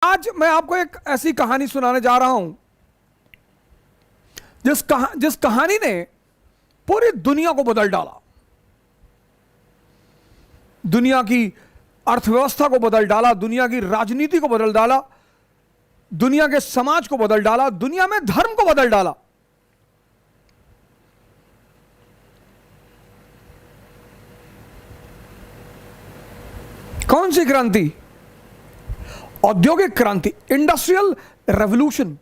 आज मैं आपको एक ऐसी कहानी सुनाने जा रहा हूं जिस कहानी ने पूरी दुनिया को बदल डाला। दुनिया की अर्थव्यवस्था को बदल डाला, दुनिया की राजनीति को बदल डाला, दुनिया के समाज को बदल डाला, दुनिया में धर्म को बदल डाला। कौन सी क्रांति? औद्योगिक क्रांति, इंडस्ट्रियल रेवोल्यूशन।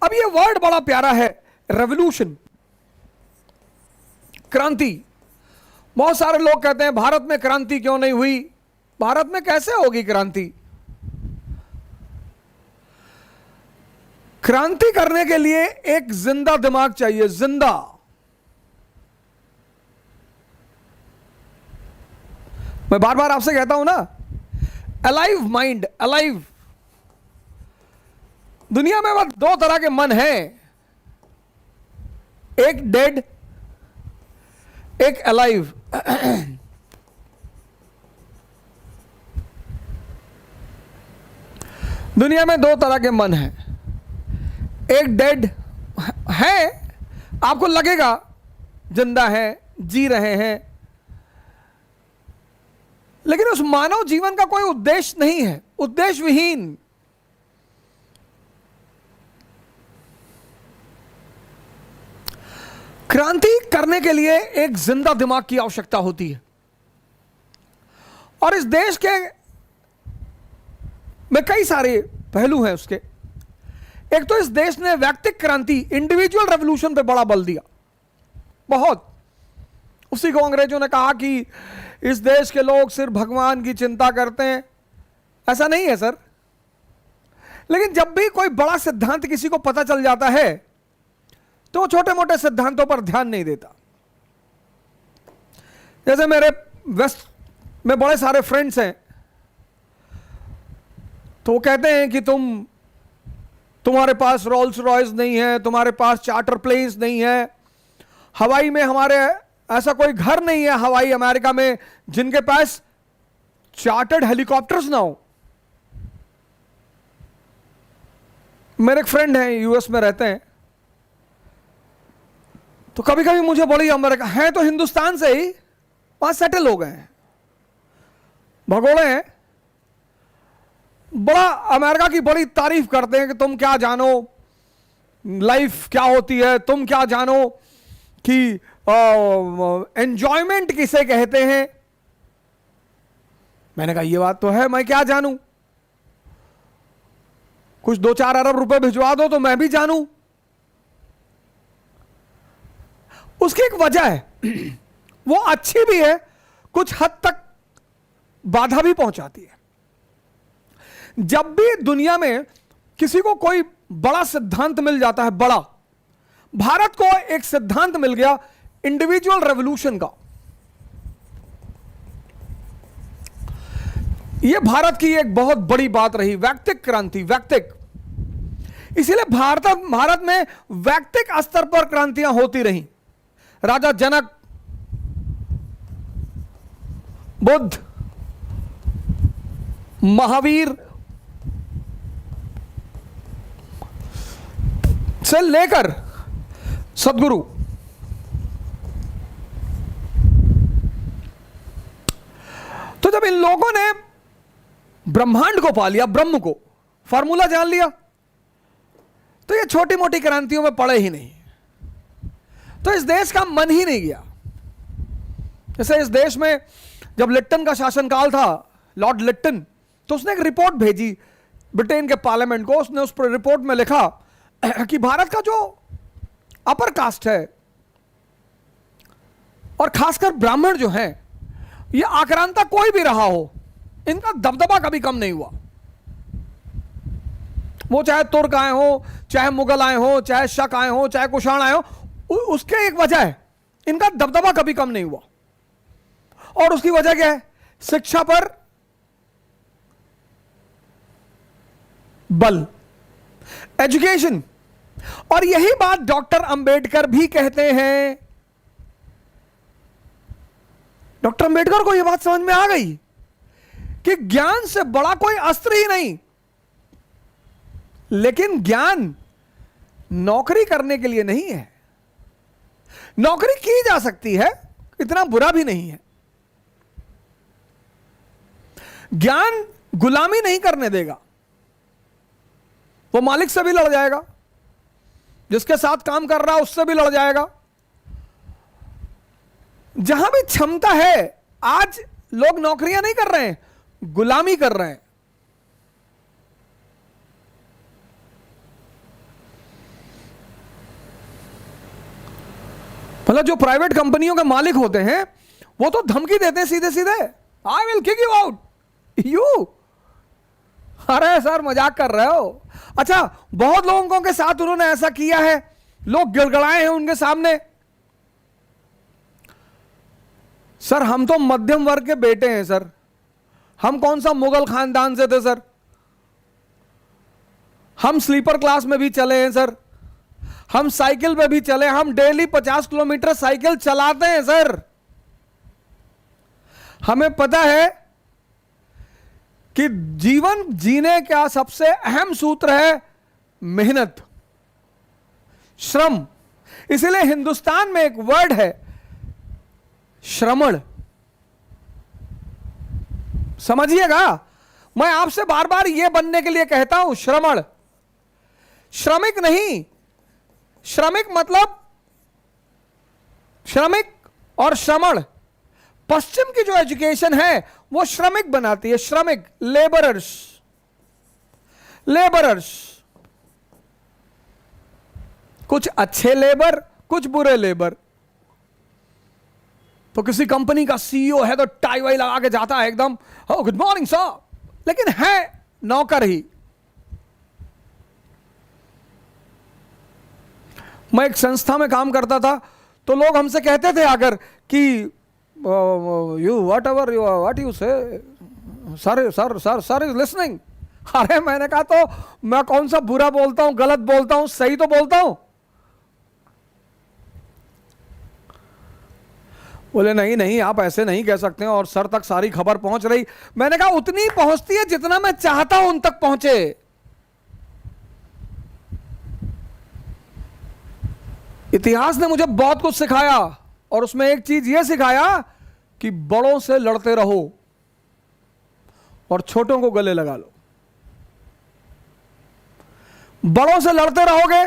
अब यह वर्ड बड़ा प्यारा है, रेवोल्यूशन, क्रांति। बहुत सारे लोग कहते हैं भारत में क्रांति क्यों नहीं हुई? भारत में कैसे होगी क्रांति? क्रांति करने के लिए एक जिंदा दिमाग चाहिए, जिंदा। मैं बार बार आपसे कहता हूं ना, अलाइव माइंड, अलाइव। दुनिया में बस दो तरह के मन हैं, एक डेड, एक अलाइव। दुनिया में दो तरह के मन हैं, एक डेड है, आपको लगेगा जिंदा है, जी रहे हैं, लेकिन उस मानव जीवन का कोई उद्देश्य नहीं है, उद्देश्य विहीन। क्रांति करने के लिए एक जिंदा दिमाग की आवश्यकता होती है। और इस देश के में कई सारे पहलू हैं उसके। एक तो इस देश ने व्यक्तिगत क्रांति, इंडिविजुअल रेवोल्यूशन पे बड़ा बल दिया, बहुत। उसी को अंग्रेजों ने कहा कि इस देश के लोग सिर्फ भगवान की चिंता करते हैं। ऐसा नहीं है सर। लेकिन जब भी कोई बड़ा सिद्धांत किसी को पता चल जाता है तो वो छोटे मोटे सिद्धांतों पर ध्यान नहीं देता। जैसे मेरे वेस्ट में बड़े सारे फ्रेंड्स हैं, तो वो कहते हैं कि तुम्हारे पास रोल्स रॉयस नहीं है, तुम्हारे पास चार्टर प्लेन्स नहीं है, हवाई में हमारे ऐसा कोई घर नहीं है हवाई अमेरिका में जिनके पास चार्टर्ड हेलीकॉप्टर्स ना हो। मेरे एक फ्रेंड हैं, यूएस में रहते हैं, तो कभी कभी मुझे बड़ी अमेरिका है, तो हिंदुस्तान से ही वहां सेटल हो गए हैं, भगोड़े हैं, बड़ा अमेरिका की बड़ी तारीफ करते हैं कि तुम क्या जानो लाइफ क्या होती है, तुम क्या जानो कि एंजॉयमेंट किसे कहते हैं। मैंने कहा ये बात तो है, मैं क्या जानूं, कुछ 2-4 अरब रुपए भिजवा दो तो मैं भी जानूं। उसकी एक वजह है, वो अच्छी भी है, कुछ हद तक बाधा भी पहुंचाती है। जब भी दुनिया में किसी को कोई बड़ा सिद्धांत मिल जाता है, बड़ा, भारत को एक सिद्धांत मिल गया इंडिविजुअल रेवोल्यूशन का। यह भारत की एक बहुत बड़ी बात रही, व्यक्तिगत क्रांति, व्यक्तिगत। इसीलिए भारत में व्यक्तिगत स्तर पर क्रांतियां होती रहीं। राजा जनक, बुद्ध, महावीर से लेकर सदगुरु, तो जब इन लोगों ने ब्रह्मांड को पा लिया, ब्रह्म को, फार्मूला जान लिया, तो ये छोटी मोटी क्रांतियों में पड़े ही नहीं। तो इस देश का मन ही नहीं गया। जैसे इस देश में जब लिट्टन का शासनकाल था, लॉर्ड लिट्टन, तो उसने एक रिपोर्ट भेजी ब्रिटेन के पार्लियामेंट को। उसने उस रिपोर्ट में लिखा कि भारत का जो अपर कास्ट है और खासकर ब्राह्मण जो हैं, ये आक्रांता कोई भी रहा हो, इनका दबदबा कभी कम नहीं हुआ। वो चाहे तुर्क आए हो, चाहे मुगल आए हो, चाहे शक आए हो, चाहे कुषाण आए हो, उसके एक वजह है, इनका दबदबा कभी कम नहीं हुआ। और उसकी वजह क्या है? शिक्षा पर बल, एजुकेशन। और यही बात डॉक्टर अंबेडकर भी कहते हैं। डॉक्टर अंबेडकर को यह बात समझ में आ गई कि ज्ञान से बड़ा कोई अस्त्र ही नहीं। लेकिन ज्ञान नौकरी करने के लिए नहीं है। नौकरी की जा सकती है, इतना बुरा भी नहीं है। ज्ञान गुलामी नहीं करने देगा। वो मालिक से भी लड़ जाएगा, जिसके साथ काम कर रहा है उससे भी लड़ जाएगा। जहां भी क्षमता है, आज लोग नौकरियां नहीं कर रहे हैं, गुलामी कर रहे हैं। मतलब जो प्राइवेट कंपनियों के मालिक होते हैं वो तो धमकी देते हैं सीधे सीधे, I will kick you out. You, अरे सर मजाक कर रहे हो। अच्छा, बहुत लोगों के साथ उन्होंने ऐसा किया है, लोग गिड़गिड़ाए हैं उनके सामने। सर हम तो मध्यम वर्ग के बेटे हैं सर, हम कौन सा मुगल खानदान से थे सर, हम स्लीपर क्लास में भी चले हैं सर, हम साइकिल पे भी चले, हम डेली 50 किलोमीटर साइकिल चलाते हैं सर। हमें पता है कि जीवन जीने का सबसे अहम सूत्र है मेहनत, श्रम। इसलिए हिंदुस्तान में एक वर्ड है श्रमण। समझिएगा, मैं आपसे बार बार यह बनने के लिए कहता हूं श्रमण, श्रमिक नहीं। श्रमिक मतलब श्रमिक और श्रमण, पश्चिम की जो एजुकेशन है वो श्रमिक बनाती है, श्रमिक, लेबरर्स, लेबरर्स। कुछ अच्छे लेबर, कुछ बुरे लेबर। तो किसी कंपनी का सीईओ है तो टाई वाई लगा के जाता है एकदम, हो गुड मॉर्निंग सर, लेकिन है नौकर ही। मैं एक संस्था में काम करता था तो लोग हमसे कहते थे आकर कि you whatever you what you say, sir sir sir sir is listening. अरे मैंने कहा तो मैं कौन सा बुरा बोलता हूं, गलत बोलता हूं, सही तो बोलता हूं। बोले नहीं नहीं आप ऐसे नहीं कह सकते हैं, और सर तक सारी खबर पहुंच रही। मैंने कहा उतनी पहुंचती है जितना मैं चाहता हूं उन तक पहुंचे। इतिहास ने मुझे बहुत कुछ सिखाया, और उसमें एक चीज यह सिखाया कि बड़ों से लड़ते रहो और छोटों को गले लगा लो। बड़ों से लड़ते रहोगे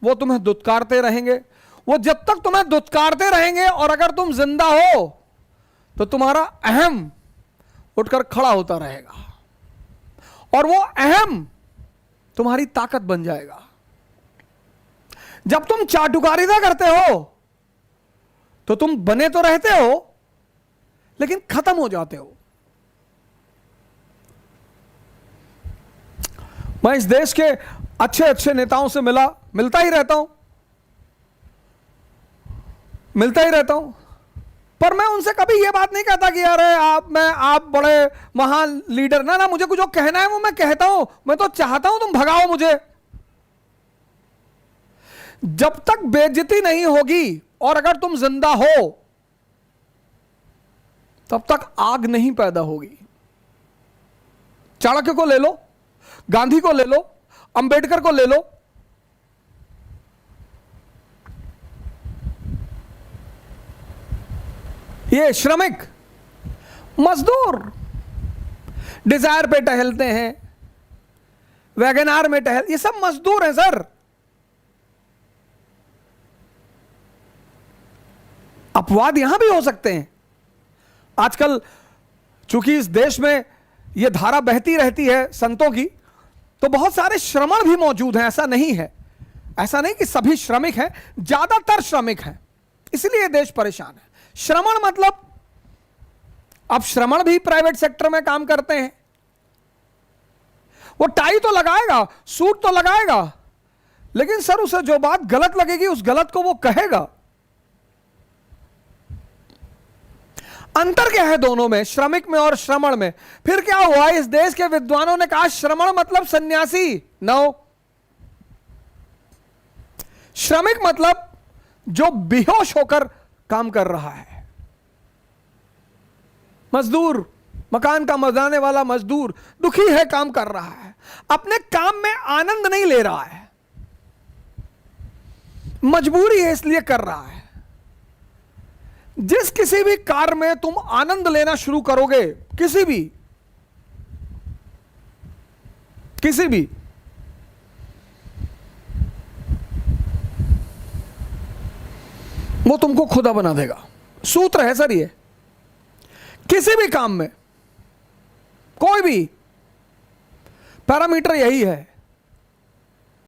वो तुम्हें दुत्कारते रहेंगे, वो जब तक तुम्हें दुत्कारते रहेंगे, और अगर तुम जिंदा हो तो तुम्हारा अहम उठकर खड़ा होता रहेगा, और वो अहम तुम्हारी ताकत बन जाएगा। जब तुम चाटुकारिता करते हो तो तुम बने तो रहते हो लेकिन खत्म हो जाते हो। मैं इस देश के अच्छे अच्छे नेताओं से मिलता ही रहता हूं, पर मैं उनसे कभी यह बात नहीं कहता कि अरे आप बड़े महान लीडर ना मुझे कुछ जो कहना है वो मैं कहता हूं। मैं तो चाहता हूं तुम भगाओ मुझे। जब तक बेइज्जती नहीं होगी और अगर तुम जिंदा हो तब तक आग नहीं पैदा होगी। चाणक्य को ले लो, गांधी को ले लो, अंबेडकर को ले लो, ये श्रमिक मजदूर डिजायर पे टहलते हैं, वैगनार में ये सब मजदूर हैं सर। अपवाद यहां भी हो सकते हैं। आजकल चूंकि इस देश में यह धारा बहती रहती है संतों की, तो बहुत सारे श्रमण भी मौजूद हैं। ऐसा नहीं कि सभी श्रमिक हैं, ज्यादातर श्रमिक हैं, इसलिए देश परेशान है। श्रमण मतलब अब श्रमण भी प्राइवेट सेक्टर में काम करते हैं। वो टाई तो लगाएगा, सूट तो लगाएगा, लेकिन सर उसे जो बात गलत लगेगी उस गलत को वो कहेगा। अंतर क्या है दोनों में, श्रमिक में और श्रमण में? फिर क्या हुआ, इस देश के विद्वानों ने कहा श्रमण मतलब सन्यासी। नो, श्रमिक मतलब जो बेहोश होकर काम कर रहा है, मजदूर, मकान का मजाने वाला मजदूर, दुखी है, काम कर रहा है, अपने काम में आनंद नहीं ले रहा है, मजबूरी है इसलिए कर रहा है। जिस किसी भी कार्य में तुम आनंद लेना शुरू करोगे, किसी भी वो तुमको खुदा बना देगा। सूत्र है सर, ये किसी भी काम में कोई भी पैरामीटर यही है।